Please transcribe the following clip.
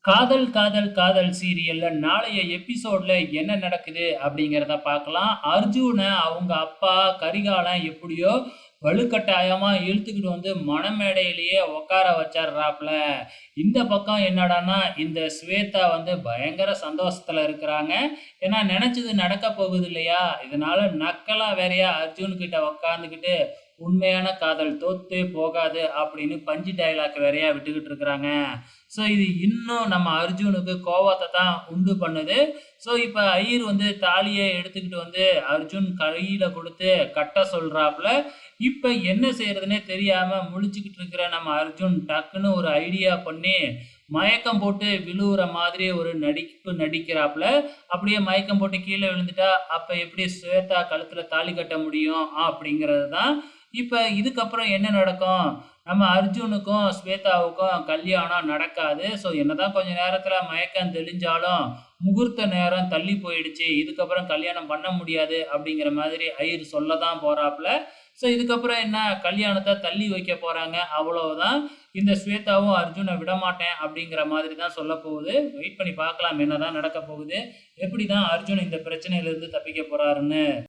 காதல் காதல் காதல் சீரியல்ல நாளைய எபிசோட்ல என்ன நடக்குது அப்படிங்கிறத பார்க்கலாம். அர்ஜுன அவங்க அப்பா கரிகாலன் எப்படியோ வலுக்கட்டாயமா இழுத்துக்கிட்டு வந்து மணமேடையிலேயே உட்கார வச்சர்றாப்ல. இந்த பக்கம் என்னடான்னா, இந்த ஸ்வேதா வந்து பயங்கர சந்தோஷத்துல இருக்கிறாங்க. ஏன்னா நெனச்சது நடக்க போகுது இல்லையா? இதனால நக்கலா வேறயா அர்ஜுன் கிட்ட உட்காந்துக்கிட்டு, "உண்மையான காதல் தோத்தே போகாது" அப்படின்னு பஞ்ச் டயலாக் வேறயா விட்டுக்கிட்டு இருக்கிறாங்க. ஸோ இது இன்னும் நம்ம அர்ஜுனுக்கு கோவத்த தான் உண்டு பண்ணுது. ஸோ இப்ப ஐயர் வந்து தாலிய எடுத்துக்கிட்டு வந்து அர்ஜுன் கையில குடுத்து கட்ட சொல்றாப்ல. இப்ப என்ன செய்றதுன்னே தெரியாம முழிச்சுக்கிட்டு இருக்கிற நம்ம அர்ஜுன் டக்குன்னு ஒரு ஐடியா பண்ணி, மயக்கம் போட்டு விழுவுற மாதிரி ஒரு நடிப்பு நடிக்கிறாப்ல. அப்படியே மயக்கம் போட்டு கீழ விழுந்துட்டா, அப்ப எப்படி ஸ்வேதா கழுத்துல தாலி கட்ட முடியும்? அப்படிங்கிறது தான். இப்ப இதுக்கப்புறம் என்ன நடக்கும்? நம்ம அர்ஜுனுக்கும், ஸ்வேதாவுக்கும் கல்யாணம் நடக்காது. ஸோ என்னதான் கொஞ்ச நேரத்துல மயக்கம் தெளிஞ்சாலும், முகூர்த்த நேரம் தள்ளி போயிடுச்சு. இதுக்கப்புறம் கல்யாணம் பண்ண முடியாது அப்படிங்கிற மாதிரி ஐயர் சொல்ல தான் போறாப்ல. ஸோ இதுக்கப்புறம் என்ன கல்யாணத்த தள்ளி வைக்க போறாங்க. அவ்வளவுதான். இந்த ஸ்வேதாவும் அர்ஜுன விடமாட்டேன் அப்படிங்கிற மாதிரி தான் சொல்லப்போகுது. வெயிட் பண்ணி பார்க்கலாம் என்னதான் நடக்க போகுது. எப்படி தான் அர்ஜுன் இந்த பிரச்சனையிலிருந்து தப்பிக்க போறாருன்னு.